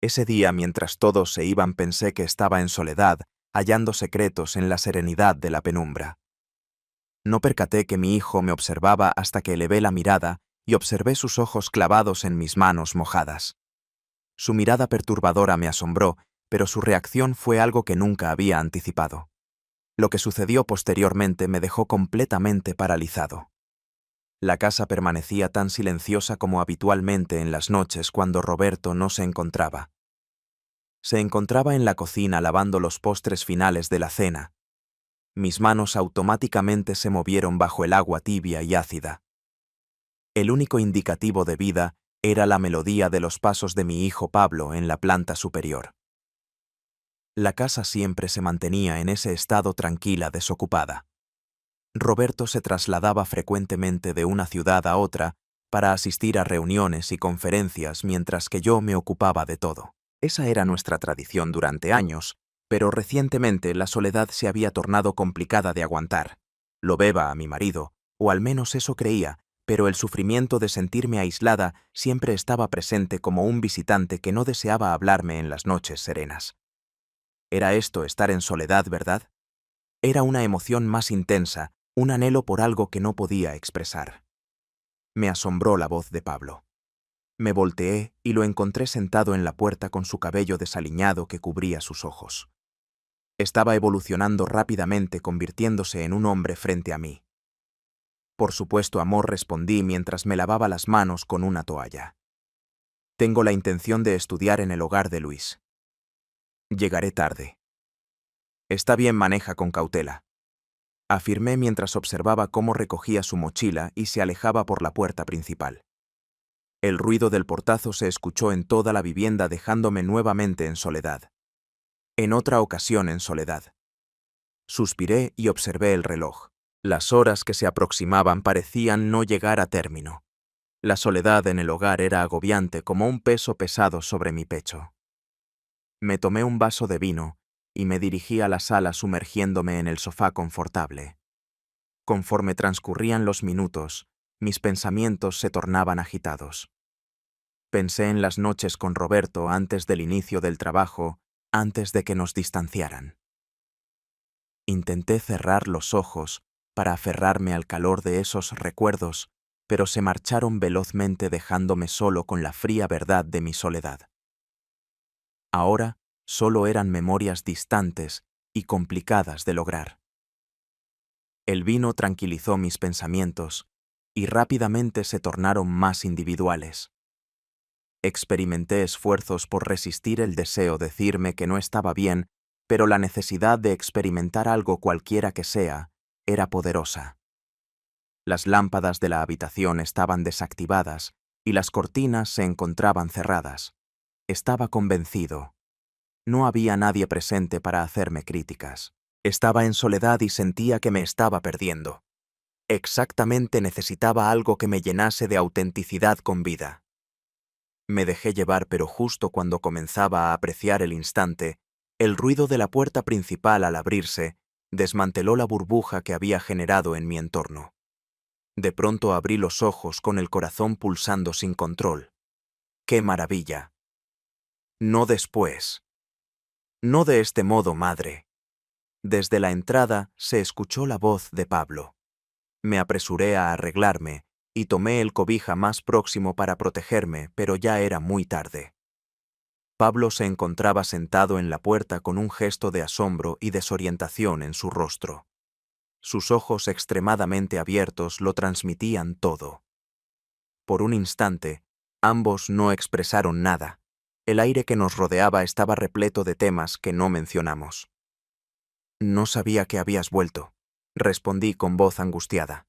Ese día, mientras todos se iban, pensé que estaba en soledad, hallando secretos en la serenidad de la penumbra. No percaté que mi hijo me observaba hasta que elevé la mirada y observé sus ojos clavados en mis manos mojadas. Su mirada perturbadora me asombró, pero su reacción fue algo que nunca había anticipado. Lo que sucedió posteriormente me dejó completamente paralizado. La casa permanecía tan silenciosa como habitualmente en las noches cuando Roberto no se encontraba. Se encontraba en la cocina lavando los postres finales de la cena. Mis manos automáticamente se movieron bajo el agua tibia y ácida. El único indicativo de vida era la melodía de los pasos de mi hijo Pablo en la planta superior. La casa siempre se mantenía en ese estado tranquila, desocupada. Roberto se trasladaba frecuentemente de una ciudad a otra para asistir a reuniones y conferencias mientras que yo me ocupaba de todo. Esa era nuestra tradición durante años, pero recientemente la soledad se había tornado complicada de aguantar. Lo beba a mi marido, o al menos eso creía, pero el sufrimiento de sentirme aislada siempre estaba presente como un visitante que no deseaba hablarme en las noches serenas. ¿Era esto estar en soledad, verdad? Era una emoción más intensa, un anhelo por algo que no podía expresar. Me asombró la voz de Pablo. Me volteé y lo encontré sentado en la puerta con su cabello desaliñado que cubría sus ojos. Estaba evolucionando rápidamente, convirtiéndose en un hombre frente a mí. Por supuesto, amor, respondí mientras me lavaba las manos con una toalla. Tengo la intención de estudiar en el hogar de Luis. Llegaré tarde. Está bien, maneja con cautela, afirmé mientras observaba cómo recogía su mochila y se alejaba por la puerta principal. El ruido del portazo se escuchó en toda la vivienda, dejándome nuevamente en soledad. En otra ocasión en soledad. Suspiré y observé el reloj. Las horas que se aproximaban parecían no llegar a término. La soledad en el hogar era agobiante como un peso pesado sobre mi pecho. Me tomé un vaso de vino y me dirigí a la sala sumergiéndome en el sofá confortable. Conforme transcurrían los minutos, mis pensamientos se tornaban agitados. Pensé en las noches con Roberto antes del inicio del trabajo, antes de que nos distanciaran. Intenté cerrar los ojos para aferrarme al calor de esos recuerdos, pero se marcharon velozmente dejándome solo con la fría verdad de mi soledad. Ahora solo eran memorias distantes y complicadas de lograr. El vino tranquilizó mis pensamientos y rápidamente se tornaron más individuales. Experimenté esfuerzos por resistir el deseo de decirme que no estaba bien, pero la necesidad de experimentar algo cualquiera que sea era poderosa. Las lámparas de la habitación estaban desactivadas y las cortinas se encontraban cerradas. Estaba convencido. No había nadie presente para hacerme críticas. Estaba en soledad y sentía que me estaba perdiendo. Exactamente necesitaba algo que me llenase de autenticidad con vida. Me dejé llevar, pero justo cuando comenzaba a apreciar el instante, el ruido de la puerta principal al abrirse desmanteló la burbuja que había generado en mi entorno. De pronto abrí los ojos con el corazón pulsando sin control. ¡Qué maravilla! No después. No de este modo, madre. Desde la entrada se escuchó la voz de Pablo. Me apresuré a arreglarme y tomé el cobija más próximo para protegerme, pero ya era muy tarde. Pablo se encontraba sentado en la puerta con un gesto de asombro y desorientación en su rostro. Sus ojos extremadamente abiertos lo transmitían todo. Por un instante, ambos no expresaron nada. El aire que nos rodeaba estaba repleto de temas que no mencionamos. No sabía que habías vuelto, respondí con voz angustiada.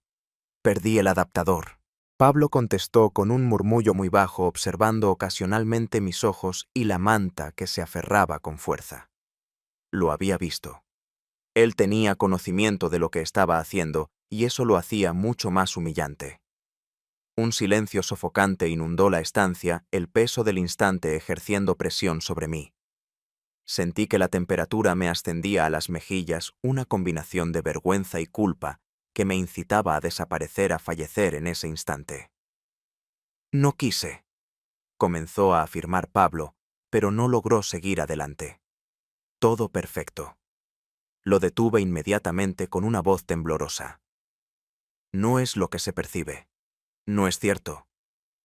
Perdí el adaptador. Pablo contestó con un murmullo muy bajo, observando ocasionalmente mis ojos y la manta que se aferraba con fuerza. Lo había visto. Él tenía conocimiento de lo que estaba haciendo y eso lo hacía mucho más humillante. Un silencio sofocante inundó la estancia, el peso del instante ejerciendo presión sobre mí. Sentí que la temperatura me ascendía a las mejillas, una combinación de vergüenza y culpa que me incitaba a desaparecer, a fallecer en ese instante. No quise, comenzó a afirmar Pablo, pero no logró seguir adelante. Todo perfecto. Lo detuve inmediatamente con una voz temblorosa. No es lo que se percibe. No es cierto,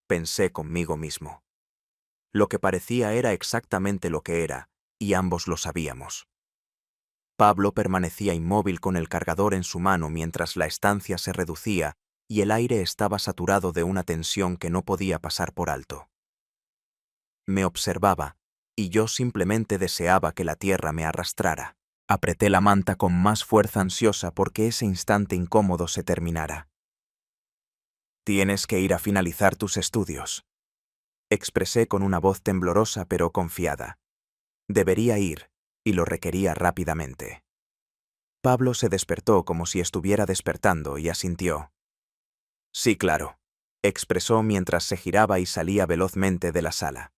pensé conmigo mismo. Lo que parecía era exactamente lo que era, y ambos lo sabíamos. Pablo permanecía inmóvil con el cargador en su mano mientras la estancia se reducía y el aire estaba saturado de una tensión que no podía pasar por alto. Me observaba, y yo simplemente deseaba que la tierra me arrastrara. Apreté la manta con más fuerza ansiosa porque ese instante incómodo se terminara. Tienes que ir a finalizar tus estudios, expresé con una voz temblorosa pero confiada. Debería ir, y lo requería rápidamente. Pablo se despertó como si estuviera despertando y asintió. Sí, claro, expresó mientras se giraba y salía velozmente de la sala.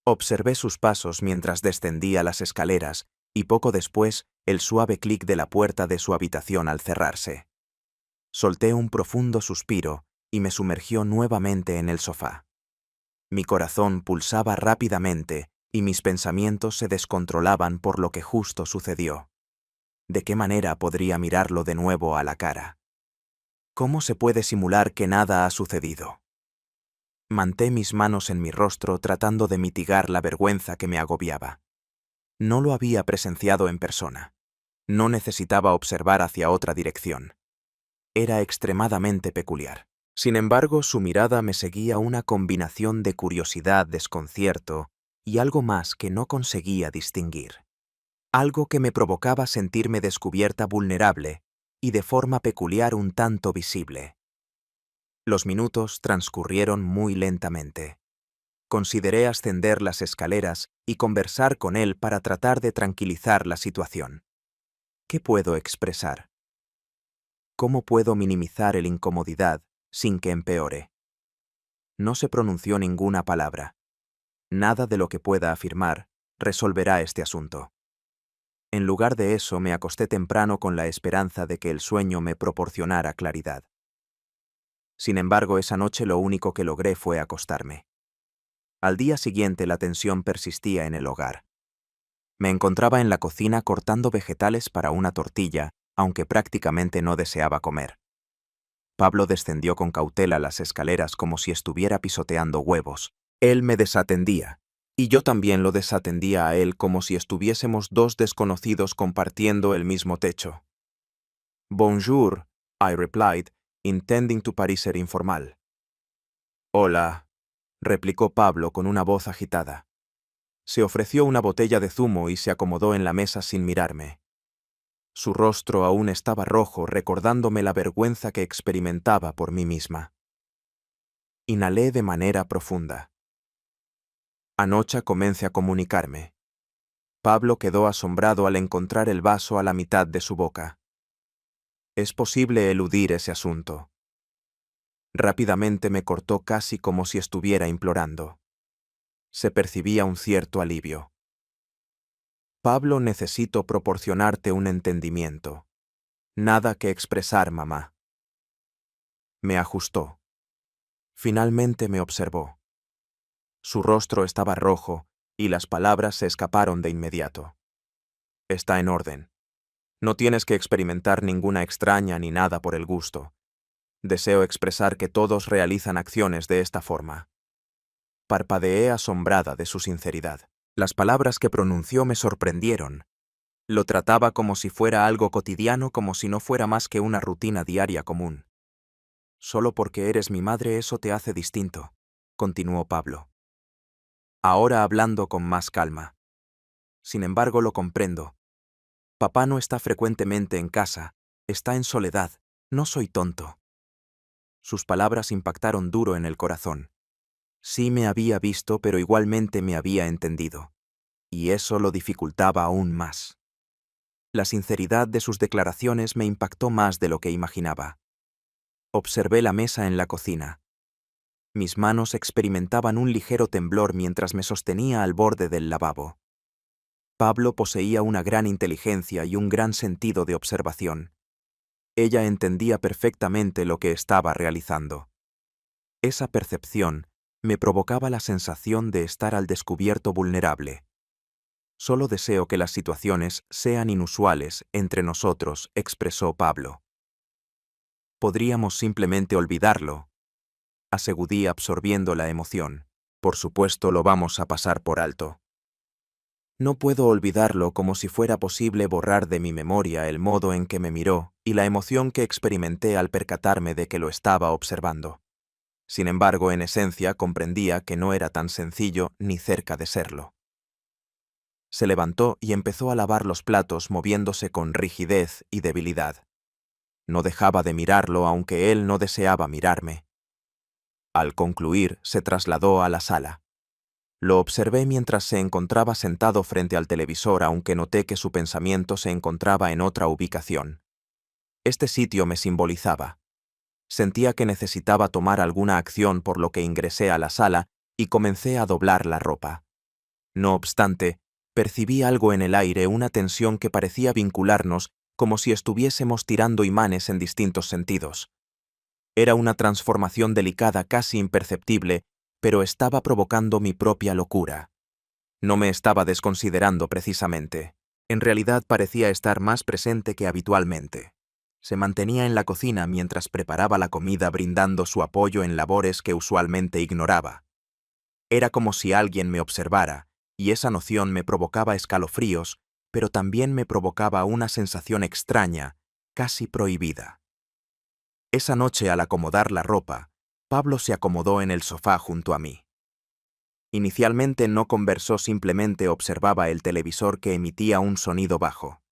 Observé sus pasos mientras descendía las escaleras y poco después el suave clic de la puerta de su habitación al cerrarse. Solté un profundo suspiro y me sumergió nuevamente en el sofá. Mi corazón pulsaba rápidamente y mis pensamientos se descontrolaban por lo que justo sucedió. ¿De qué manera podría mirarlo de nuevo a la cara? ¿Cómo se puede simular que nada ha sucedido? Manté mis manos en mi rostro tratando de mitigar la vergüenza que me agobiaba. No lo había presenciado en persona. No necesitaba observar hacia otra dirección. Era extremadamente peculiar. Sin embargo, su mirada me seguía una combinación de curiosidad, desconcierto y algo más que no conseguía distinguir. Algo que me provocaba sentirme descubierta vulnerable y de forma peculiar un tanto visible. Los minutos transcurrieron muy lentamente. Consideré ascender las escaleras y conversar con él para tratar de tranquilizar la situación. ¿Qué puedo expresar? ¿Cómo puedo minimizar la incomodidad sin que empeore? No se pronunció ninguna palabra. Nada de lo que pueda afirmar resolverá este asunto. En lugar de eso, me acosté temprano con la esperanza de que el sueño me proporcionara claridad. Sin embargo, esa noche lo único que logré fue acostarme. Al día siguiente la tensión persistía en el hogar. Me encontraba en la cocina cortando vegetales para una tortilla, aunque prácticamente no deseaba comer. Pablo descendió con cautela las escaleras como si estuviera pisoteando huevos. Él me desatendía, y yo también lo desatendía a él como si estuviésemos dos desconocidos compartiendo el mismo techo. Bonjour, I replied, intending to parecer informal. Hola, replicó Pablo con una voz agitada. Se ofreció una botella de zumo y se acomodó en la mesa sin mirarme. Su rostro aún estaba rojo, recordándome la vergüenza que experimentaba por mí misma. Inhalé de manera profunda. Anoche comencé a comunicarme. Pablo quedó asombrado al encontrar el vaso a la mitad de su boca. Es posible eludir ese asunto. Rápidamente me cortó casi como si estuviera implorando. Se percibía un cierto alivio. Pablo, necesito proporcionarte un entendimiento. Nada que expresar, mamá. Me ajustó. Finalmente me observó. Su rostro estaba rojo y las palabras se escaparon de inmediato. Está en orden. No tienes que experimentar ninguna extraña ni nada por el gusto. Deseo expresar que todos realizan acciones de esta forma. Parpadeé asombrada de su sinceridad. Las palabras que pronunció me sorprendieron. Lo trataba como si fuera algo cotidiano, como si no fuera más que una rutina diaria común. Solo porque eres mi madre eso te hace distinto, continuó Pablo. Ahora hablando con más calma. Sin embargo, lo comprendo. Papá no está frecuentemente en casa, está en soledad, no soy tonto. Sus palabras impactaron duro en el corazón. Sí me había visto, pero igualmente me había entendido. Y eso lo dificultaba aún más. La sinceridad de sus declaraciones me impactó más de lo que imaginaba. Observé la mesa en la cocina. Mis manos experimentaban un ligero temblor mientras me sostenía al borde del lavabo. Pablo poseía una gran inteligencia y un gran sentido de observación. Ella entendía perfectamente lo que estaba realizando. Esa percepción me provocaba la sensación de estar al descubierto vulnerable. Solo deseo que las situaciones sean inusuales entre nosotros, expresó Pablo. Podríamos simplemente olvidarlo, asegudí absorbiendo la emoción. Por supuesto lo vamos a pasar por alto. No puedo olvidarlo como si fuera posible borrar de mi memoria el modo en que me miró y la emoción que experimenté al percatarme de que lo estaba observando. Sin embargo, en esencia comprendía que no era tan sencillo ni cerca de serlo. Se levantó y empezó a lavar los platos moviéndose con rigidez y debilidad. No dejaba de mirarlo aunque él no deseaba mirarme. Al concluir, se trasladó a la sala. Lo observé mientras se encontraba sentado frente al televisor, aunque noté que su pensamiento se encontraba en otra ubicación. Este sitio me simbolizaba. Sentía que necesitaba tomar alguna acción, por lo que ingresé a la sala y comencé a doblar la ropa. No obstante, percibí algo en el aire, una tensión que parecía vincularnos como si estuviésemos tirando imanes en distintos sentidos. Era una transformación delicada, casi imperceptible, pero estaba provocando mi propia locura. No me estaba desconsiderando precisamente. En realidad parecía estar más presente que habitualmente. Se mantenía en la cocina mientras preparaba la comida, brindando su apoyo en labores que usualmente ignoraba. Era como si alguien me observara, y esa noción me provocaba escalofríos, pero también me provocaba una sensación extraña, casi prohibida. Esa noche, al acomodar la ropa, Pablo se acomodó en el sofá junto a mí. Inicialmente no conversó, simplemente observaba el televisor que emitía un sonido bajo.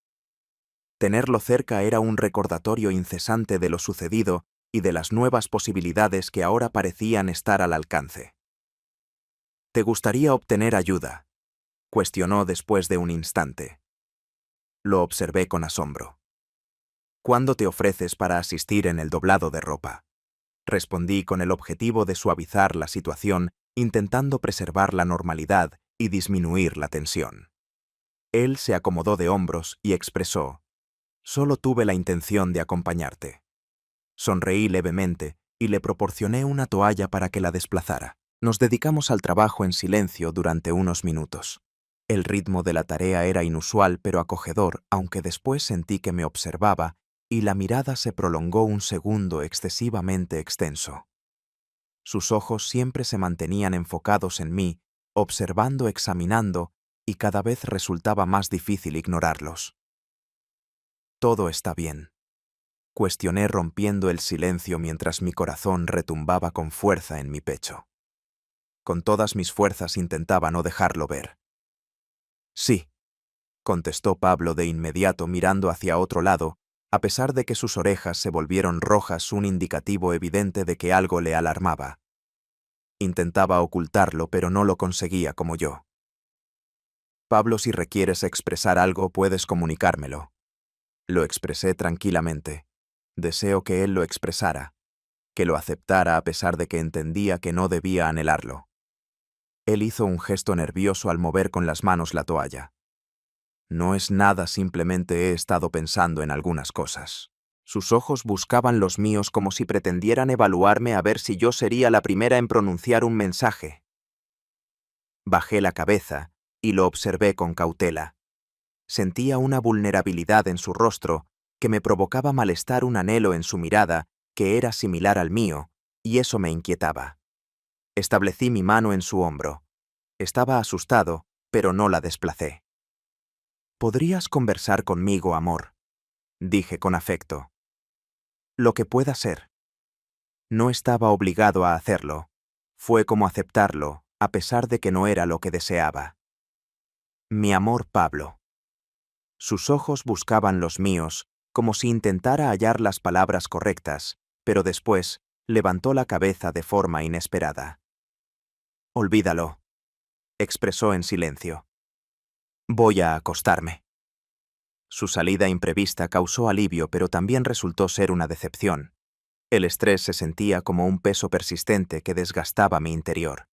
Tenerlo cerca era un recordatorio incesante de lo sucedido y de las nuevas posibilidades que ahora parecían estar al alcance. ¿Te gustaría obtener ayuda?, cuestionó después de un instante. Lo observé con asombro. ¿Cuándo te ofreces para asistir en el doblado de ropa?, respondí con el objetivo de suavizar la situación, intentando preservar la normalidad y disminuir la tensión. Él se acomodó de hombros y expresó: «Solo tuve la intención de acompañarte». Sonreí levemente y le proporcioné una toalla para que la desplazara. Nos dedicamos al trabajo en silencio durante unos minutos. El ritmo de la tarea era inusual pero acogedor, aunque después sentí que me observaba y la mirada se prolongó un segundo excesivamente extenso. Sus ojos siempre se mantenían enfocados en mí, observando, examinando, y cada vez resultaba más difícil ignorarlos. «¿Todo está bien?», cuestioné rompiendo el silencio mientras mi corazón retumbaba con fuerza en mi pecho. Con todas mis fuerzas intentaba no dejarlo ver. «Sí», contestó Pablo de inmediato mirando hacia otro lado, a pesar de que sus orejas se volvieron rojas, un indicativo evidente de que algo le alarmaba. Intentaba ocultarlo, pero no lo conseguía como yo. «Pablo, si requieres expresar algo, puedes comunicármelo». Lo expresé tranquilamente. Deseo que él lo expresara, que lo aceptara a pesar de que entendía que no debía anhelarlo. Él hizo un gesto nervioso al mover con las manos la toalla. «No es nada, simplemente he estado pensando en algunas cosas». Sus ojos buscaban los míos como si pretendieran evaluarme a ver si yo sería la primera en pronunciar un mensaje. Bajé la cabeza y lo observé con cautela. Sentía una vulnerabilidad en su rostro que me provocaba malestar, un anhelo en su mirada que era similar al mío, y eso me inquietaba. Establecí mi mano en su hombro. Estaba asustado, pero no la desplacé. «¿Podrías conversar conmigo, amor?», dije con afecto. «Lo que pueda ser». No estaba obligado a hacerlo. Fue como aceptarlo, a pesar de que no era lo que deseaba. «Mi amor, Pablo». Sus ojos buscaban los míos, como si intentara hallar las palabras correctas, pero después levantó la cabeza de forma inesperada. «Olvídalo», expresó en silencio. «Voy a acostarme». Su salida imprevista causó alivio, pero también resultó ser una decepción. El estrés se sentía como un peso persistente que desgastaba mi interior.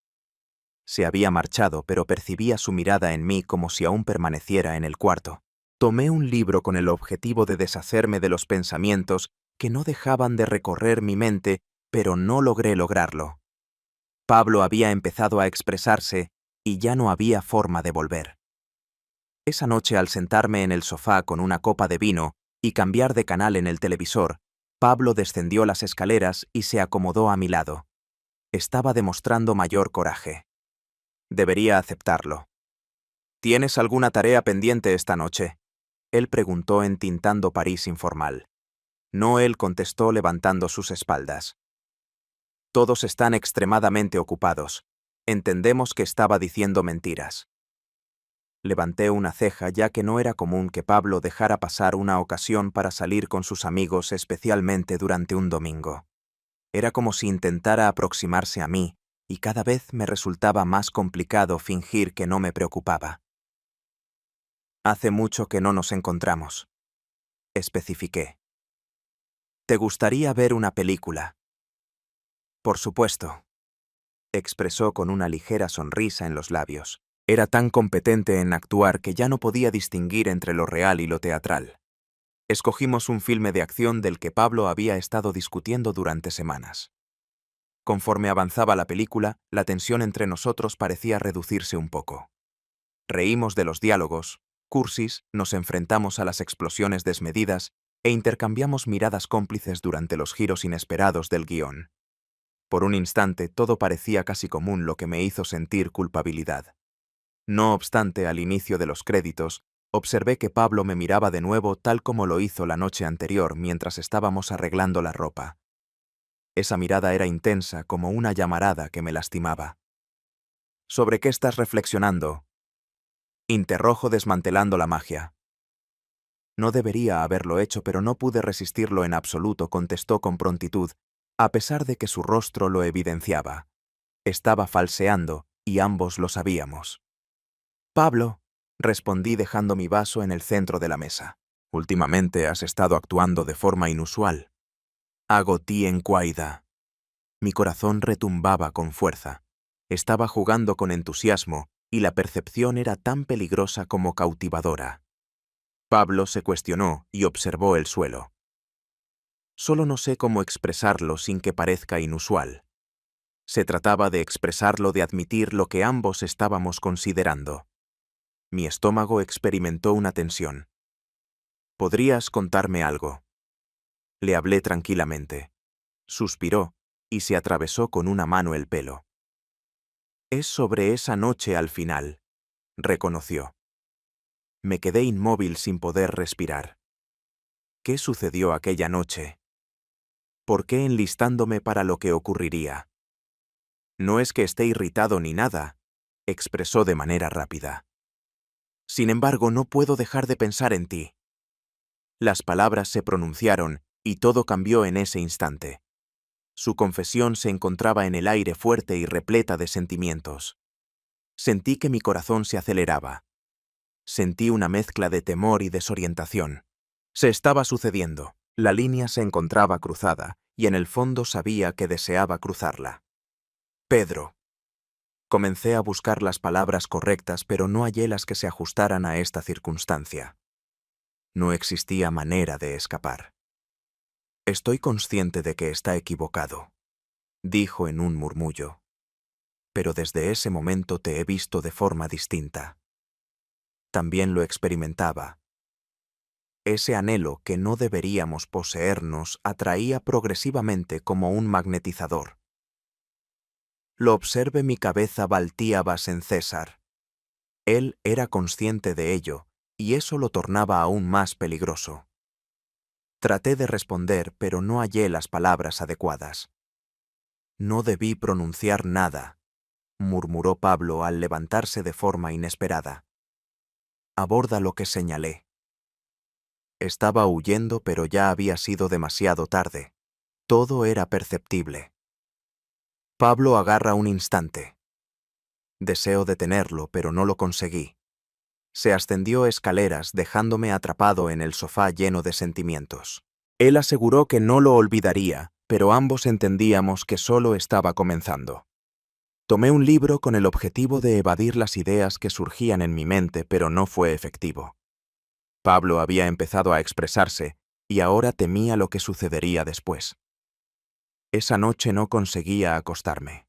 Se había marchado, pero percibía su mirada en mí como si aún permaneciera en el cuarto. Tomé un libro con el objetivo de deshacerme de los pensamientos que no dejaban de recorrer mi mente, pero no logré lograrlo. Pablo había empezado a expresarse y ya no había forma de volver. Esa noche, al sentarme en el sofá con una copa de vino y cambiar de canal en el televisor, Pablo descendió las escaleras y se acomodó a mi lado. Estaba demostrando mayor coraje. Debería aceptarlo. ¿Tienes alguna tarea pendiente esta noche?, él preguntó entintando París informal. No, él contestó levantando sus espaldas. Todos están extremadamente ocupados. Entendemos que estaba diciendo mentiras. Levanté una ceja, ya que no era común que Pablo dejara pasar una ocasión para salir con sus amigos, especialmente durante un domingo. Era como si intentara aproximarse a mí, y cada vez me resultaba más complicado fingir que no me preocupaba. Hace mucho que no nos encontramos, especifiqué. ¿Te gustaría ver una película? Por supuesto, expresó con una ligera sonrisa en los labios. Era tan competente en actuar que ya no podía distinguir entre lo real y lo teatral. Escogimos un filme de acción del que Pablo había estado discutiendo durante semanas. Conforme avanzaba la película, la tensión entre nosotros parecía reducirse un poco. Reímos de los diálogos, cursis, nos enfrentamos a las explosiones desmedidas e intercambiamos miradas cómplices durante los giros inesperados del guión. Por un instante todo parecía casi común, lo que me hizo sentir culpabilidad. No obstante, al inicio de los créditos, observé que Pablo me miraba de nuevo tal como lo hizo la noche anterior mientras estábamos arreglando la ropa. Esa mirada era intensa, como una llamarada que me lastimaba. ¿Sobre qué estás reflexionando?, interrojo desmantelando la magia. No debería haberlo hecho, pero no pude resistirlo en absoluto, contestó con prontitud, a pesar de que su rostro lo evidenciaba. Estaba falseando, y ambos lo sabíamos. Pablo, respondí dejando mi vaso en el centro de la mesa. Últimamente has estado actuando de forma inusual. Agotí en cuaida. Mi corazón retumbaba con fuerza. Estaba jugando con entusiasmo, y la percepción era tan peligrosa como cautivadora. Pablo se cuestionó y observó el suelo. Solo no sé cómo expresarlo sin que parezca inusual. Se trataba de expresarlo, de admitir lo que ambos estábamos considerando. Mi estómago experimentó una tensión. ¿Podrías contarme algo? Le hablé tranquilamente. Suspiró y se atravesó con una mano el pelo. Es sobre esa noche al final, reconoció. Me quedé inmóvil sin poder respirar. ¿Qué sucedió aquella noche? ¿Por qué enlistándome para lo que ocurriría? No es que esté irritado ni nada, expresó de manera rápida. Sin embargo, no puedo dejar de pensar en ti. Las palabras se pronunciaron y todo cambió en ese instante. Su confesión se encontraba en el aire, fuerte y repleta de sentimientos. Sentí que mi corazón se aceleraba. Sentí una mezcla de temor y desorientación. Se estaba sucediendo. La línea se encontraba cruzada, y en el fondo sabía que deseaba cruzarla. Pedro. Comencé a buscar las palabras correctas, pero no hallé las que se ajustaran a esta circunstancia. No existía manera de escapar. Estoy consciente de que está equivocado, dijo en un murmullo. Pero desde ese momento te he visto de forma distinta. También lo experimentaba. Ese anhelo que no deberíamos poseernos atraía progresivamente como un magnetizador. Lo observe, mi cabeza baltíabas en César. Él era consciente de ello, y eso lo tornaba aún más peligroso. Traté de responder, pero no hallé las palabras adecuadas. No debí pronunciar nada, murmuró Pablo al levantarse de forma inesperada. Aborda lo que señalé. Estaba huyendo, pero ya había sido demasiado tarde. Todo era perceptible. Pablo agarra un instante. Deseo detenerlo, pero no lo conseguí. Se ascendió escaleras, dejándome atrapado en el sofá lleno de sentimientos. Él aseguró que no lo olvidaría, pero ambos entendíamos que solo estaba comenzando. Tomé un libro con el objetivo de evadir las ideas que surgían en mi mente, pero no fue efectivo. Pablo había empezado a expresarse, y ahora temía lo que sucedería después. Esa noche no conseguía acostarme.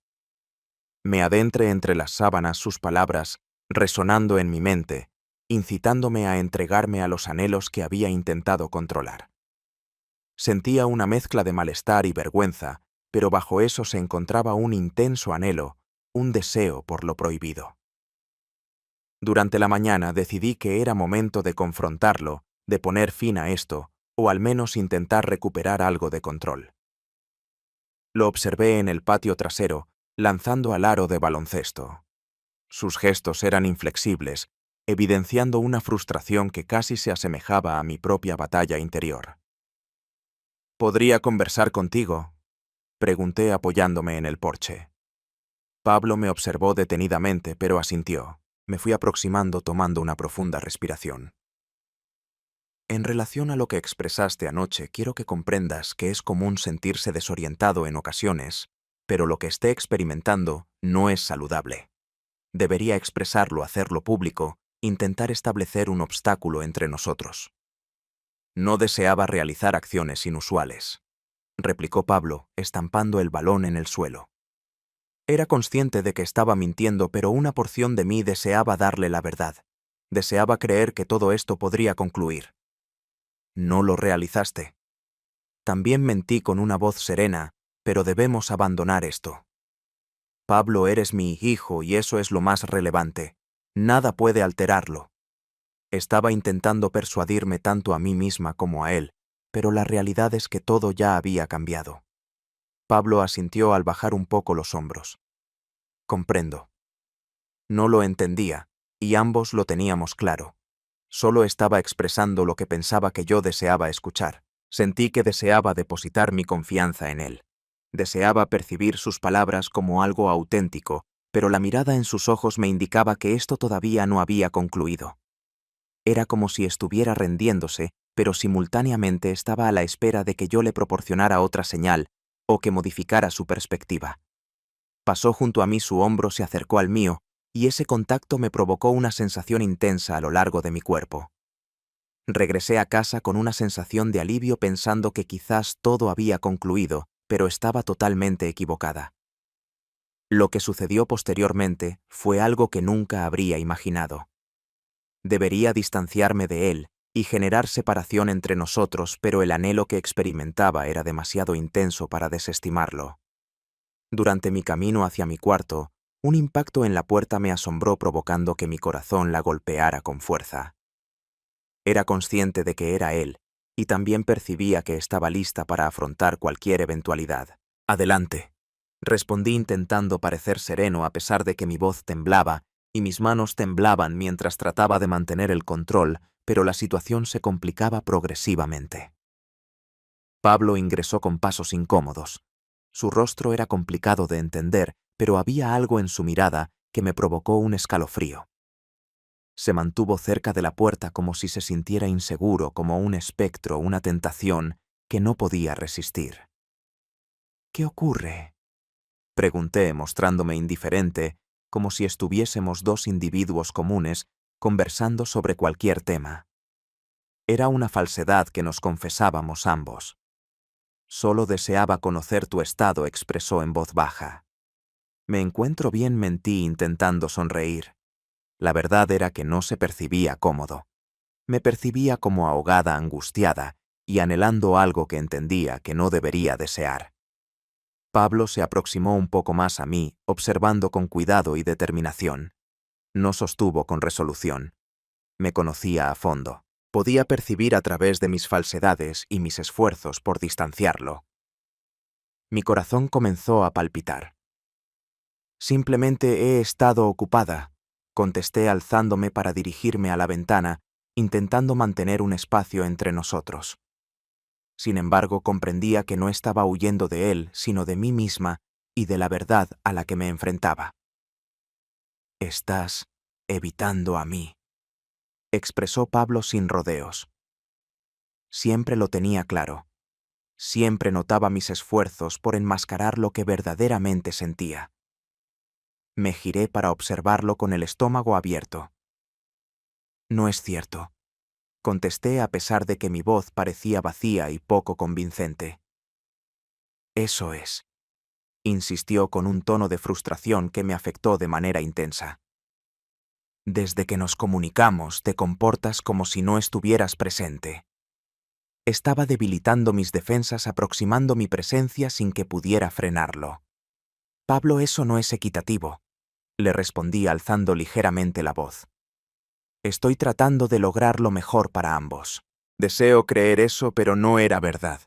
Me adentré entre las sábanas sus palabras, resonando en mi mente, incitándome a entregarme a los anhelos que había intentado controlar. Sentía una mezcla de malestar y vergüenza, pero bajo eso se encontraba un intenso anhelo, un deseo por lo prohibido. Durante la mañana decidí que era momento de confrontarlo, de poner fin a esto, o al menos intentar recuperar algo de control. Lo observé en el patio trasero, lanzando al aro de baloncesto. Sus gestos eran inflexibles, evidenciando una frustración que casi se asemejaba a mi propia batalla interior. ¿Podría conversar contigo?, pregunté apoyándome en el porche. Pablo me observó detenidamente, pero asintió. Me fui aproximando tomando una profunda respiración. En relación a lo que expresaste anoche, quiero que comprendas que es común sentirse desorientado en ocasiones, pero lo que esté experimentando no es saludable. Debería expresarlo, hacerlo público, intentar establecer un obstáculo entre nosotros. No deseaba realizar acciones inusuales, replicó Pablo, estampando el balón en el suelo. Era consciente de que estaba mintiendo, pero una porción de mí deseaba darle la verdad. Deseaba creer que todo esto podría concluir. No lo realizaste. También mentí con una voz serena, pero debemos abandonar esto. Pablo, eres mi hijo y eso es lo más relevante. Nada puede alterarlo. Estaba intentando persuadirme tanto a mí misma como a él, pero la realidad es que todo ya había cambiado. Pablo asintió al bajar un poco los hombros. Comprendo. No lo entendía, y ambos lo teníamos claro. Solo estaba expresando lo que pensaba que yo deseaba escuchar. Sentí que deseaba depositar mi confianza en él. Deseaba percibir sus palabras como algo auténtico, pero la mirada en sus ojos me indicaba que esto todavía no había concluido. Era como si estuviera rendiéndose, pero simultáneamente estaba a la espera de que yo le proporcionara otra señal o que modificara su perspectiva. Pasó junto a mí, su hombro se acercó al mío, y ese contacto me provocó una sensación intensa a lo largo de mi cuerpo. Regresé a casa con una sensación de alivio pensando que quizás todo había concluido, pero estaba totalmente equivocada. Lo que sucedió posteriormente fue algo que nunca habría imaginado. Debería distanciarme de él y generar separación entre nosotros, pero el anhelo que experimentaba era demasiado intenso para desestimarlo. Durante mi camino hacia mi cuarto, un impacto en la puerta me asombró, provocando que mi corazón la golpeara con fuerza. Era consciente de que era él, y también percibía que estaba lista para afrontar cualquier eventualidad. Adelante, respondí intentando parecer sereno a pesar de que mi voz temblaba y mis manos temblaban mientras trataba de mantener el control, pero la situación se complicaba progresivamente. Pablo ingresó con pasos incómodos. Su rostro era complicado de entender, pero había algo en su mirada que me provocó un escalofrío. Se mantuvo cerca de la puerta como si se sintiera inseguro, como un espectro, una tentación que no podía resistir. ¿Qué ocurre?, pregunté, mostrándome indiferente, como si estuviésemos dos individuos comunes conversando sobre cualquier tema. Era una falsedad que nos confesábamos ambos. Solo deseaba conocer tu estado, expresó en voz baja. Me encuentro bien, mentí intentando sonreír. La verdad era que no se percibía cómodo. Me percibía como ahogada, angustiada y anhelando algo que entendía que no debería desear. Pablo se aproximó un poco más a mí, observando con cuidado y determinación. No sostuvo con resolución. Me conocía a fondo. Podía percibir a través de mis falsedades y mis esfuerzos por distanciarlo. Mi corazón comenzó a palpitar. Simplemente he estado ocupada, contesté alzándome para dirigirme a la ventana, intentando mantener un espacio entre nosotros. Sin embargo, comprendía que no estaba huyendo de él, sino de mí misma y de la verdad a la que me enfrentaba. Estás evitando a mí, expresó Pablo sin rodeos. Siempre lo tenía claro. Siempre notaba mis esfuerzos por enmascarar lo que verdaderamente sentía. Me giré para observarlo con el estómago abierto. No es cierto, contesté a pesar de que mi voz parecía vacía y poco convincente. Eso es. insistió con un tono de frustración que me afectó de manera intensa. Desde que nos comunicamos te comportas como si no estuvieras presente. Estaba debilitando mis defensas aproximando mi presencia sin que pudiera frenarlo. Pablo, eso no es equitativo, le respondí alzando ligeramente la voz. Estoy tratando de lograr lo mejor para ambos. Deseo creer eso, pero no era verdad.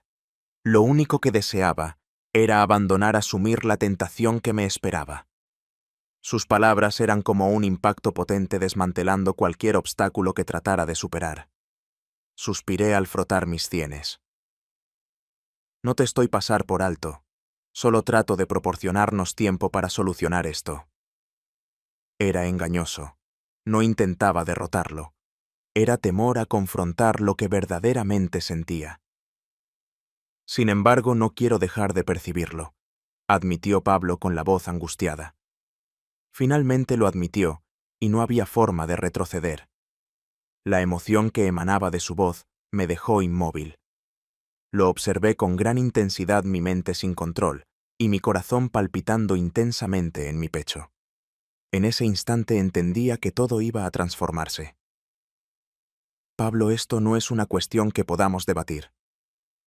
Lo único que deseaba era abandonar asumir la tentación que me esperaba. Sus palabras eran como un impacto potente desmantelando cualquier obstáculo que tratara de superar. Suspiré al frotar mis sienes. No te estoy pasar por alto. Solo trato de proporcionarnos tiempo para solucionar esto. Era engañoso. No intentaba derrotarlo. Era temor a confrontar lo que verdaderamente sentía. Sin embargo, no quiero dejar de percibirlo, admitió Pablo con la voz angustiada. Finalmente lo admitió, y no había forma de retroceder. La emoción que emanaba de su voz me dejó inmóvil. Lo observé con gran intensidad, mi mente sin control, y mi corazón palpitando intensamente en mi pecho. En ese instante entendía que todo iba a transformarse. Pablo, esto no es una cuestión que podamos debatir.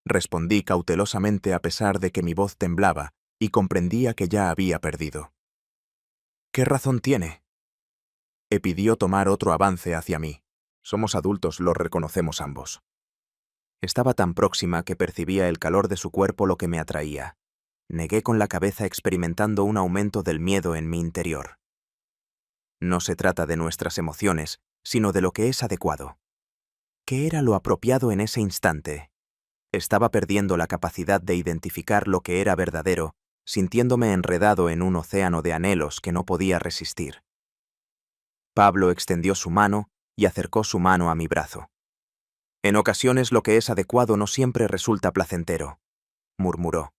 Respondí cautelosamente a pesar de que mi voz temblaba y comprendía que ya había perdido. ¿Qué razón tiene? Pidió tomar otro avance hacia mí. Somos adultos, lo reconocemos ambos. Estaba tan próxima que percibía el calor de su cuerpo lo que me atraía. Negué con la cabeza experimentando un aumento del miedo en mi interior. No se trata de nuestras emociones, sino de lo que es adecuado. ¿Qué era lo apropiado en ese instante? Estaba perdiendo la capacidad de identificar lo que era verdadero, sintiéndome enredado en un océano de anhelos que no podía resistir. Pablo extendió su mano y acercó su mano a mi brazo. En ocasiones lo que es adecuado no siempre resulta placentero, murmuró.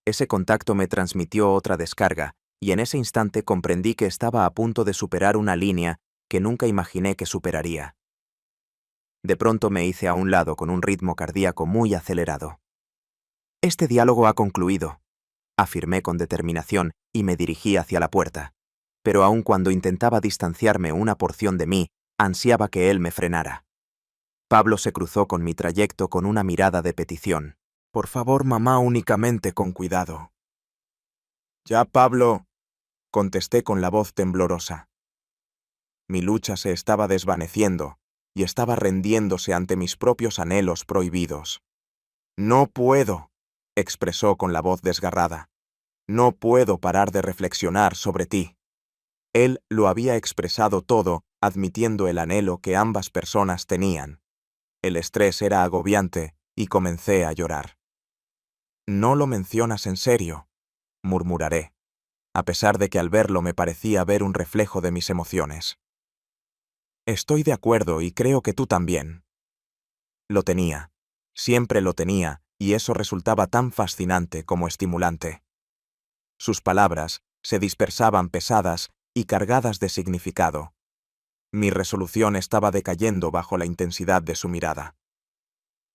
Ese contacto me transmitió otra descarga, y en ese instante comprendí que estaba a punto de superar una línea que nunca imaginé que superaría. De pronto me hice a un lado con un ritmo cardíaco muy acelerado. Este diálogo ha concluido, afirmé con determinación y me dirigí hacia la puerta. Pero aun cuando intentaba distanciarme una porción de mí, ansiaba que él me frenara. Pablo se cruzó con mi trayecto con una mirada de petición. Por favor, mamá, únicamente con cuidado. Ya, Pablo, contesté con la voz temblorosa. Mi lucha se estaba desvaneciendo y estaba rendiéndose ante mis propios anhelos prohibidos. No puedo, expresó con la voz desgarrada. No puedo parar de reflexionar sobre ti. Él lo había expresado todo, admitiendo el anhelo que ambas personas tenían. El estrés era agobiante y comencé a llorar. No lo mencionas en serio, murmuraré, a pesar de que al verlo me parecía ver un reflejo de mis emociones. Estoy de acuerdo y creo que tú también. Lo tenía, siempre lo tenía, y eso resultaba tan fascinante como estimulante. Sus palabras se dispersaban pesadas y cargadas de significado. Mi resolución estaba decayendo bajo la intensidad de su mirada.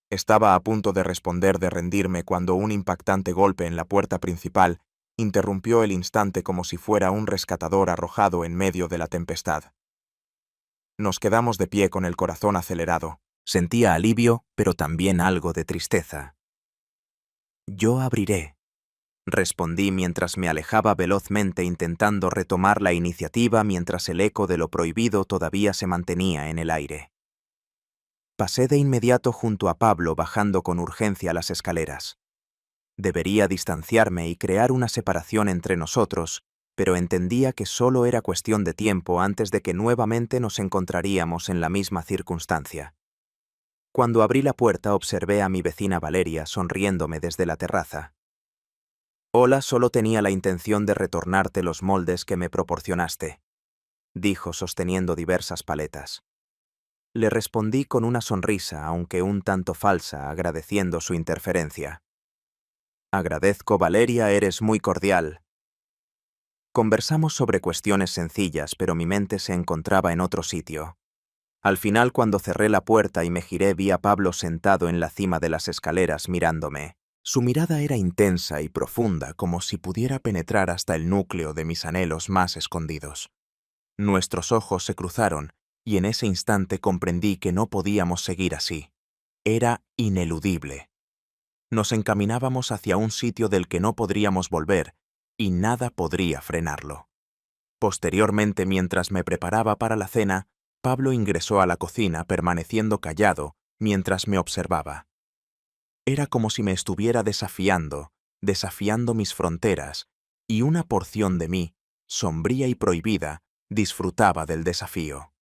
Estaba a punto de responder de rendirme cuando un impactante golpe en la puerta principal interrumpió el instante como si fuera un rescatador arrojado en medio de la tempestad. Nos quedamos de pie con el corazón acelerado. Sentía alivio, pero también algo de tristeza. Yo abriré, respondí mientras me alejaba velozmente intentando retomar la iniciativa mientras el eco de lo prohibido todavía se mantenía en el aire. Pasé de inmediato junto a Pablo bajando con urgencia las escaleras. Debería distanciarme y crear una separación entre nosotros, pero entendía que solo era cuestión de tiempo antes de que nuevamente nos encontraríamos en la misma circunstancia. Cuando abrí la puerta observé a mi vecina Valeria sonriéndome desde la terraza. Hola, solo tenía la intención de retornarte los moldes que me proporcionaste, dijo sosteniendo diversas paletas. Le respondí con una sonrisa, aunque un tanto falsa, agradeciendo su interferencia. Agradezco, Valeria, eres muy cordial. Conversamos sobre cuestiones sencillas, pero mi mente se encontraba en otro sitio. Al final, cuando cerré la puerta y me giré, vi a Pablo sentado en la cima de las escaleras mirándome. Su mirada era intensa y profunda, como si pudiera penetrar hasta el núcleo de mis anhelos más escondidos. Nuestros ojos se cruzaron, y en ese instante comprendí que no podíamos seguir así. Era ineludible. Nos encaminábamos hacia un sitio del que no podríamos volver, y nada podría frenarlo. Posteriormente, mientras me preparaba para la cena, Pablo ingresó a la cocina permaneciendo callado mientras me observaba. Era como si me estuviera desafiando mis fronteras, y una porción de mí, sombría y prohibida, disfrutaba del desafío.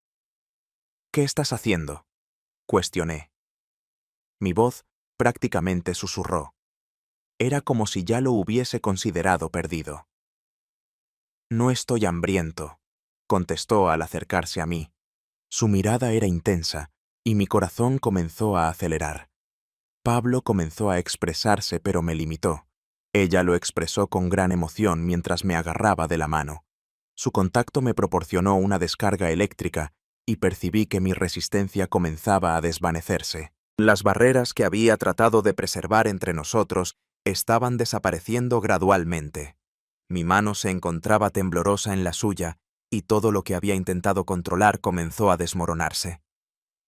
«¿Qué estás haciendo?», cuestioné. Mi voz prácticamente susurró. Era como si ya lo hubiese considerado perdido. «No estoy hambriento», contestó al acercarse a mí. Su mirada era intensa, y mi corazón comenzó a acelerar. Pablo comenzó a expresarse, pero me limitó. Ella lo expresó con gran emoción mientras me agarraba de la mano. Su contacto me proporcionó una descarga eléctrica y percibí que mi resistencia comenzaba a desvanecerse. Las barreras que había tratado de preservar entre nosotros estaban desapareciendo gradualmente. Mi mano se encontraba temblorosa en la suya y todo lo que había intentado controlar comenzó a desmoronarse.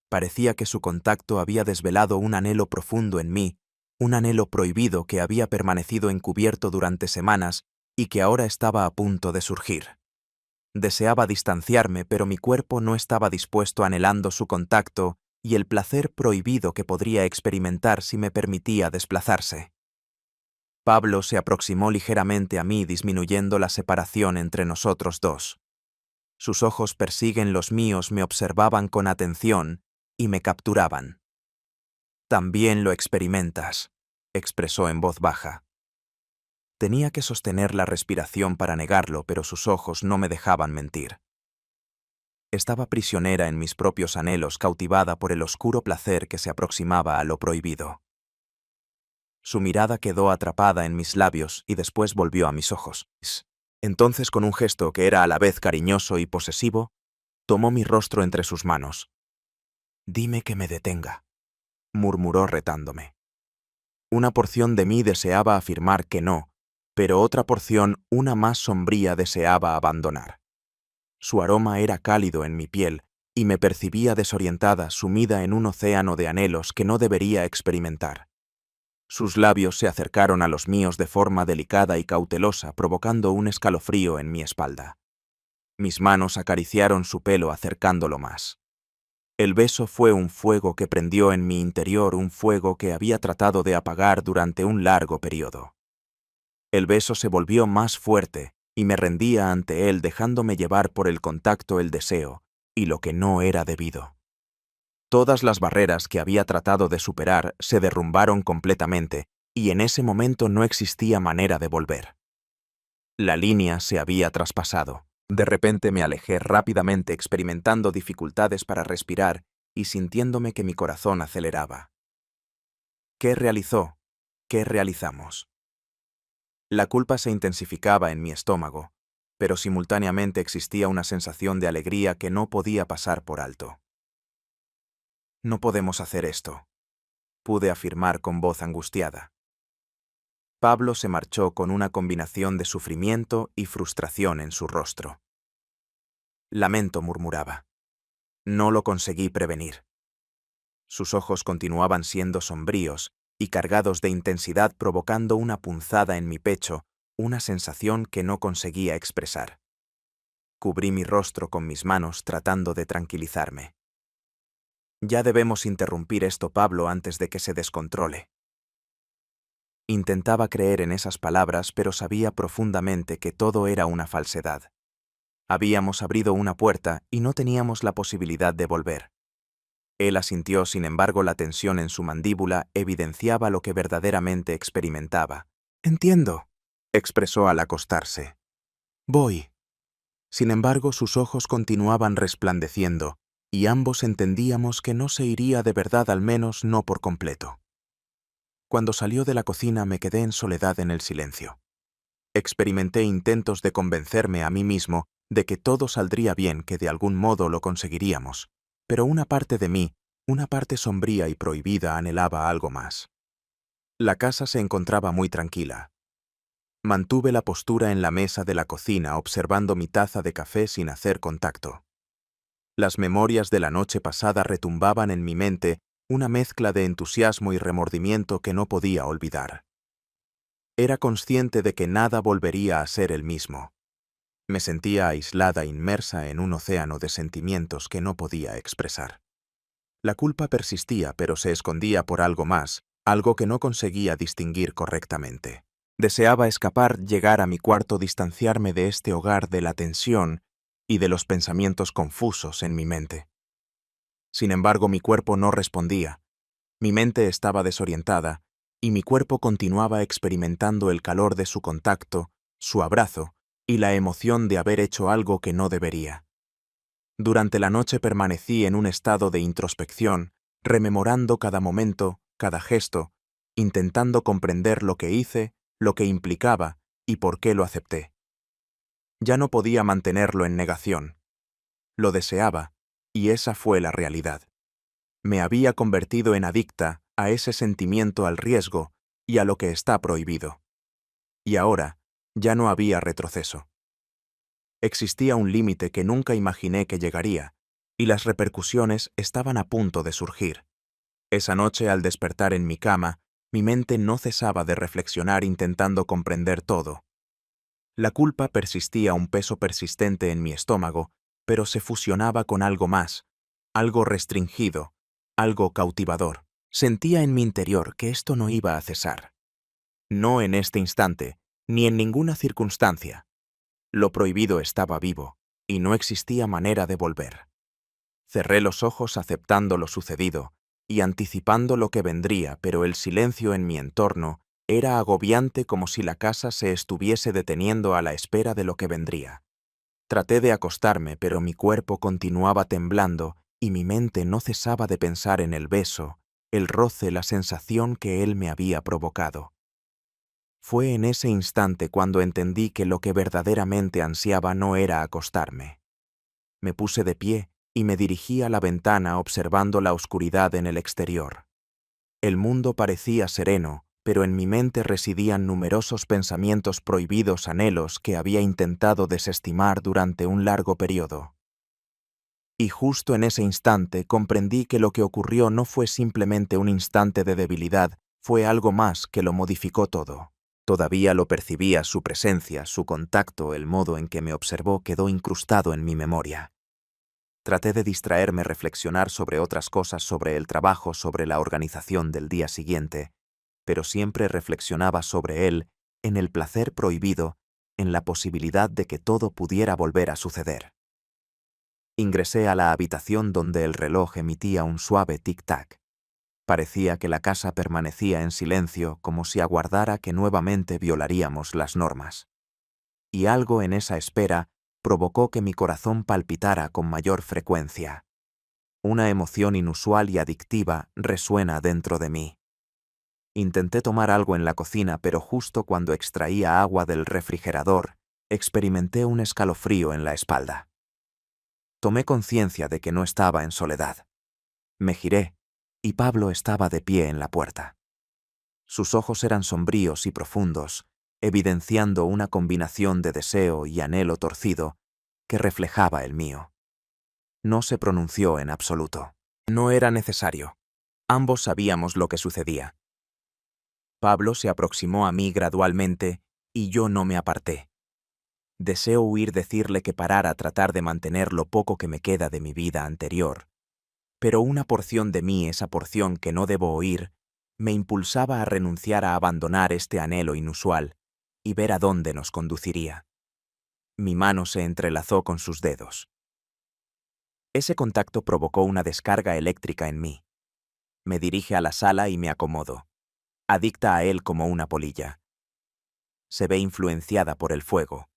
Parecía que su contacto había desvelado un anhelo profundo en mí, un anhelo prohibido que había permanecido encubierto durante semanas y que ahora estaba a punto de surgir. Deseaba distanciarme, pero mi cuerpo no estaba dispuesto anhelando su contacto y el placer prohibido que podría experimentar si me permitía desplazarse. Pablo se aproximó ligeramente a mí, disminuyendo la separación entre nosotros dos. Sus ojos persiguen los míos, me observaban con atención y me capturaban. «También lo experimentas», expresó en voz baja. Tenía que sostener la respiración para negarlo, pero sus ojos no me dejaban mentir. Estaba prisionera en mis propios anhelos, cautivada por el oscuro placer que se aproximaba a lo prohibido. Su mirada quedó atrapada en mis labios y después volvió a mis ojos. Entonces, con un gesto que era a la vez cariñoso y posesivo, tomó mi rostro entre sus manos. «Dime que me detenga», murmuró retándome. Una porción de mí deseaba afirmar que no, pero otra porción, una más sombría, deseaba abandonar. Su aroma era cálido en mi piel y me percibía desorientada, sumida en un océano de anhelos que no debería experimentar. Sus labios se acercaron a los míos de forma delicada y cautelosa, provocando un escalofrío en mi espalda. Mis manos acariciaron su pelo acercándolo más. El beso fue un fuego que prendió en mi interior, un fuego que había tratado de apagar durante un largo periodo. El beso se volvió más fuerte y me rendía ante él, dejándome llevar por el contacto, el deseo y lo que no era debido. Todas las barreras que había tratado de superar se derrumbaron completamente y en ese momento no existía manera de volver. La línea se había traspasado. De repente me alejé rápidamente, experimentando dificultades para respirar y sintiéndome que mi corazón aceleraba. ¿Qué realizó? ¿Qué realizamos? La culpa se intensificaba en mi estómago, pero simultáneamente existía una sensación de alegría que no podía pasar por alto. «No podemos hacer esto», pude afirmar con voz angustiada. Pablo se marchó con una combinación de sufrimiento y frustración en su rostro. «Lamento», murmuraba. «No lo conseguí prevenir». Sus ojos continuaban siendo sombríos y cargados de intensidad, provocando una punzada en mi pecho, una sensación que no conseguía expresar. Cubrí mi rostro con mis manos tratando de tranquilizarme. «Ya debemos interrumpir esto, Pablo, antes de que se descontrole». Intentaba creer en esas palabras, pero sabía profundamente que todo era una falsedad. Habíamos abrido una puerta y no teníamos la posibilidad de volver. Él asintió, sin embargo, la tensión en su mandíbula evidenciaba lo que verdaderamente experimentaba. «Entiendo», expresó al acostarse. «Voy». Sin embargo, sus ojos continuaban resplandeciendo, y ambos entendíamos que no se iría de verdad, al menos no por completo. Cuando salió de la cocina me quedé en soledad en el silencio. Experimenté intentos de convencerme a mí mismo de que todo saldría bien, que de algún modo lo conseguiríamos, pero una parte de mí, una parte sombría y prohibida, anhelaba algo más. La casa se encontraba muy tranquila. Mantuve la postura en la mesa de la cocina observando mi taza de café sin hacer contacto. Las memorias de la noche pasada retumbaban en mi mente, una mezcla de entusiasmo y remordimiento que no podía olvidar. Era consciente de que nada volvería a ser el mismo. Me sentía aislada, inmersa en un océano de sentimientos que no podía expresar. La culpa persistía, pero se escondía por algo más, algo que no conseguía distinguir correctamente. Deseaba escapar, llegar a mi cuarto, distanciarme de este hogar, de la tensión y de los pensamientos confusos en mi mente. Sin embargo, mi cuerpo no respondía. Mi mente estaba desorientada y mi cuerpo continuaba experimentando el calor de su contacto, su abrazo y la emoción de haber hecho algo que no debería. Durante la noche permanecí en un estado de introspección, rememorando cada momento, cada gesto, intentando comprender lo que hice, lo que implicaba y por qué lo acepté. Ya no podía mantenerlo en negación. Lo deseaba, y esa fue la realidad. Me había convertido en adicta a ese sentimiento, al riesgo y a lo que está prohibido. Y ahora, ya no había retroceso. Existía un límite que nunca imaginé que llegaría, y las repercusiones estaban a punto de surgir. Esa noche, al despertar en mi cama, mi mente no cesaba de reflexionar intentando comprender todo. La culpa persistía, un peso persistente en mi estómago, pero se fusionaba con algo más, algo restringido, algo cautivador. Sentía en mi interior que esto no iba a cesar. No en este instante, ni en ninguna circunstancia. Lo prohibido estaba vivo, y no existía manera de volver. Cerré los ojos aceptando lo sucedido y anticipando lo que vendría, pero el silencio en mi entorno era agobiante, como si la casa se estuviese deteniendo a la espera de lo que vendría. Traté de acostarme, pero mi cuerpo continuaba temblando y mi mente no cesaba de pensar en el beso, el roce, la sensación que él me había provocado. Fue en ese instante cuando entendí que lo que verdaderamente ansiaba no era acostarme. Me puse de pie y me dirigí a la ventana observando la oscuridad en el exterior. El mundo parecía sereno, pero en mi mente residían numerosos pensamientos prohibidos, anhelos que había intentado desestimar durante un largo periodo. Y justo en ese instante comprendí que lo que ocurrió no fue simplemente un instante de debilidad, fue algo más que lo modificó todo. Todavía lo percibía, su presencia, su contacto, el modo en que me observó quedó incrustado en mi memoria. Traté de distraerme, reflexionar sobre otras cosas, sobre el trabajo, sobre la organización del día siguiente, pero siempre reflexionaba sobre él, en el placer prohibido, en la posibilidad de que todo pudiera volver a suceder. Ingresé a la habitación donde el reloj emitía un suave tic-tac. Parecía que la casa permanecía en silencio, como si aguardara que nuevamente violaríamos las normas. Y algo en esa espera provocó que mi corazón palpitara con mayor frecuencia. Una emoción inusual y adictiva resuena dentro de mí. Intenté tomar algo en la cocina, pero justo cuando extraía agua del refrigerador, experimenté un escalofrío en la espalda. Tomé conciencia de que no estaba en soledad. Me giré, y Pablo estaba de pie en la puerta. Sus ojos eran sombríos y profundos, evidenciando una combinación de deseo y anhelo torcido que reflejaba el mío. No se pronunció en absoluto. No era necesario. Ambos sabíamos lo que sucedía. Pablo se aproximó a mí gradualmente y yo no me aparté. Deseo huir, decirle que parara, tratar de mantener lo poco que me queda de mi vida anterior. Pero una porción de mí, esa porción que no debo oír, me impulsaba a renunciar, a abandonar este anhelo inusual y ver a dónde nos conduciría. Mi mano se entrelazó con sus dedos. Ese contacto provocó una descarga eléctrica en mí. Me dirige a la sala y me acomodo, adicta a él como una polilla. Se ve influenciada por el fuego.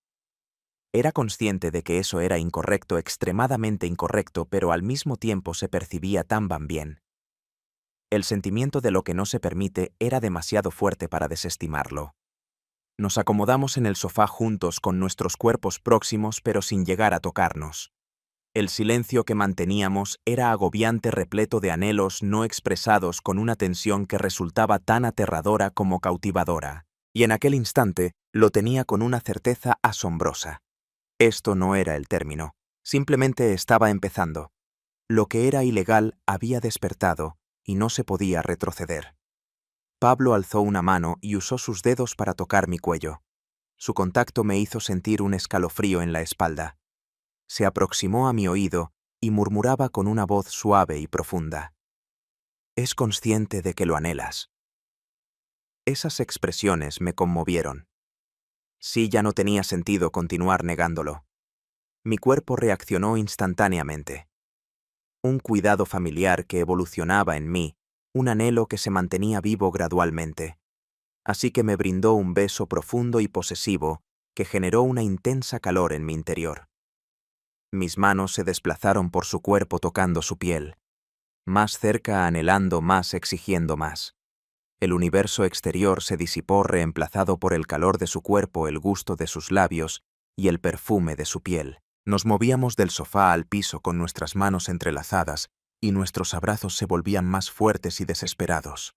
Era consciente de que eso era incorrecto, extremadamente incorrecto, pero al mismo tiempo se percibía tan bien. El sentimiento de lo que no se permite era demasiado fuerte para desestimarlo. Nos acomodamos en el sofá juntos con nuestros cuerpos próximos, pero sin llegar a tocarnos. El silencio que manteníamos era agobiante, repleto de anhelos no expresados con una tensión que resultaba tan aterradora como cautivadora. Y en aquel instante lo tenía con una certeza asombrosa. Esto no era el término, simplemente estaba empezando. Lo que era ilegal había despertado y no se podía retroceder. Pablo alzó una mano y usó sus dedos para tocar mi cuello. Su contacto me hizo sentir un escalofrío en la espalda. Se aproximó a mi oído y murmuraba con una voz suave y profunda. «Es consciente de que lo anhelas». Esas expresiones me conmovieron. Sí, ya no tenía sentido continuar negándolo. Mi cuerpo reaccionó instantáneamente. Un cuidado familiar que evolucionaba en mí, un anhelo que se mantenía vivo gradualmente. Así que me brindó un beso profundo y posesivo que generó una intensa calor en mi interior. Mis manos se desplazaron por su cuerpo tocando su piel, más cerca, anhelando más, exigiendo más. El universo exterior se disipó reemplazado por el calor de su cuerpo, el gusto de sus labios y el perfume de su piel. Nos movíamos del sofá al piso con nuestras manos entrelazadas y nuestros abrazos se volvían más fuertes y desesperados.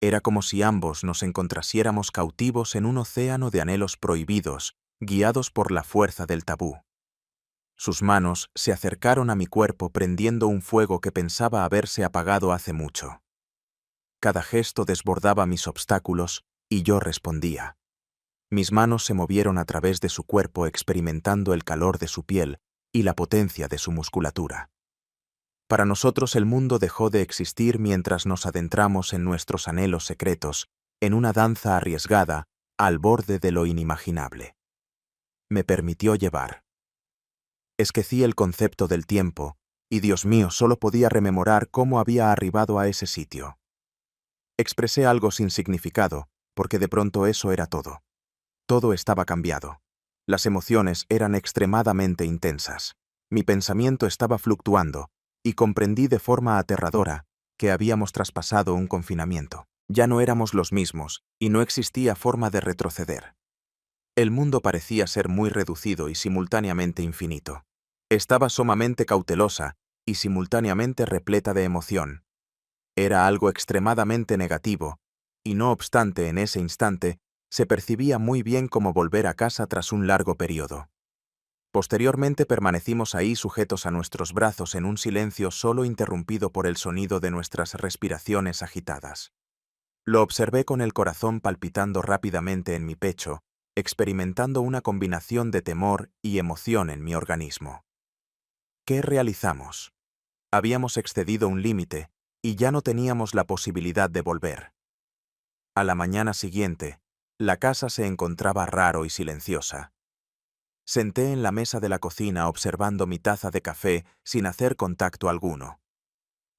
Era como si ambos nos encontrásemos cautivos en un océano de anhelos prohibidos, guiados por la fuerza del tabú. Sus manos se acercaron a mi cuerpo prendiendo un fuego que pensaba haberse apagado hace mucho. Cada gesto desbordaba mis obstáculos y yo respondía. Mis manos se movieron a través de su cuerpo experimentando el calor de su piel y la potencia de su musculatura. Para nosotros el mundo dejó de existir mientras nos adentramos en nuestros anhelos secretos, en una danza arriesgada, al borde de lo inimaginable. Me permitió llevar. Esquecí el concepto del tiempo, y Dios mío, solo podía rememorar cómo había arribado a ese sitio. Expresé algo sin significado, porque de pronto eso era todo. Todo estaba cambiado. Las emociones eran extremadamente intensas. Mi pensamiento estaba fluctuando, y comprendí de forma aterradora que habíamos traspasado un confinamiento. Ya no éramos los mismos, y no existía forma de retroceder. El mundo parecía ser muy reducido y simultáneamente infinito. Estaba sumamente cautelosa y simultáneamente repleta de emoción. Era algo extremadamente negativo, y no obstante en ese instante se percibía muy bien como volver a casa tras un largo periodo. Posteriormente permanecimos ahí sujetos a nuestros brazos en un silencio solo interrumpido por el sonido de nuestras respiraciones agitadas. Lo observé con el corazón palpitando rápidamente en mi pecho, experimentando una combinación de temor y emoción en mi organismo. ¿Qué realizamos? Habíamos excedido un límite y ya no teníamos la posibilidad de volver. A la mañana siguiente, la casa se encontraba raro y silenciosa. Senté en la mesa de la cocina observando mi taza de café sin hacer contacto alguno.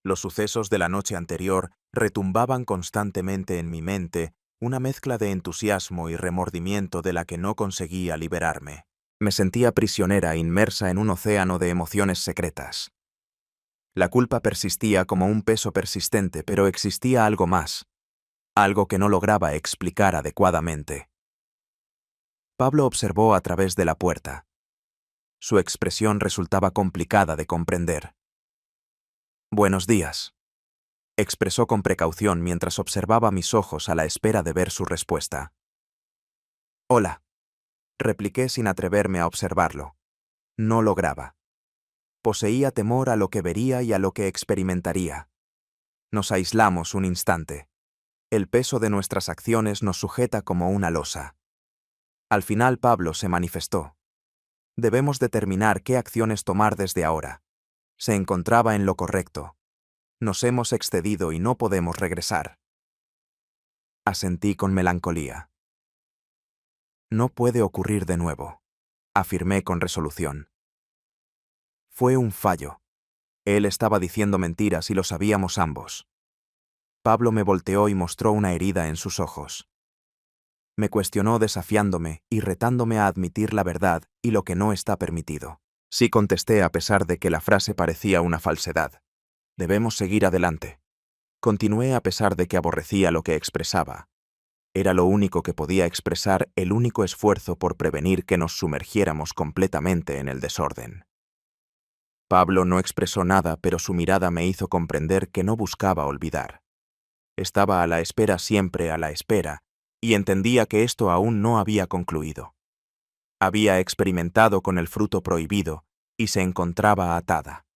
Los sucesos de la noche anterior retumbaban constantemente en mi mente, una mezcla de entusiasmo y remordimiento de la que no conseguía liberarme. Me sentía prisionera inmersa en un océano de emociones secretas. La culpa persistía como un peso persistente, pero existía algo más, algo que no lograba explicar adecuadamente. Pablo observó a través de la puerta. Su expresión resultaba complicada de comprender. «Buenos días», expresó con precaución mientras observaba mis ojos a la espera de ver su respuesta. «Hola», repliqué sin atreverme a observarlo. No lograba. Poseía temor a lo que vería y a lo que experimentaría. Nos aislamos un instante. El peso de nuestras acciones nos sujeta como una losa. Al final Pablo se manifestó. Debemos determinar qué acciones tomar desde ahora. Se encontraba en lo correcto. Nos hemos excedido y no podemos regresar. Asentí con melancolía. No puede ocurrir de nuevo, afirmé con resolución. Fue un fallo. Él estaba diciendo mentiras y lo sabíamos ambos. Pablo me volteó y mostró una herida en sus ojos. Me cuestionó desafiándome y retándome a admitir la verdad y lo que no está permitido. Sí, contesté a pesar de que la frase parecía una falsedad. Debemos seguir adelante. Continué a pesar de que aborrecía lo que expresaba. Era lo único que podía expresar, el único esfuerzo por prevenir que nos sumergiéramos completamente en el desorden. Pablo no expresó nada, pero su mirada me hizo comprender que no buscaba olvidar. Estaba a la espera, siempre a la espera, y entendía que esto aún no había concluido. Había experimentado con el fruto prohibido y se encontraba atada.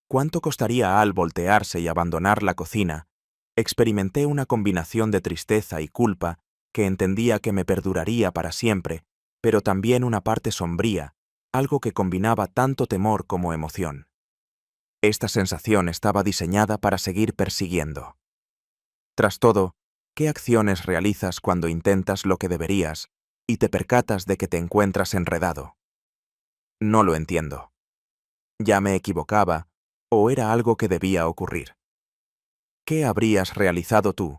¿Cuánto costaría a Al voltearse y abandonar la cocina? Experimenté una combinación de tristeza y culpa que entendía que me perduraría para siempre, pero también una parte sombría, algo que combinaba tanto temor como emoción. Esta sensación estaba diseñada para seguir persiguiendo. Tras todo, ¿qué acciones realizas cuando intentas lo que deberías y te percatas de que te encuentras enredado? No lo entiendo. ¿Ya me equivocaba o era algo que debía ocurrir? ¿Qué habrías realizado tú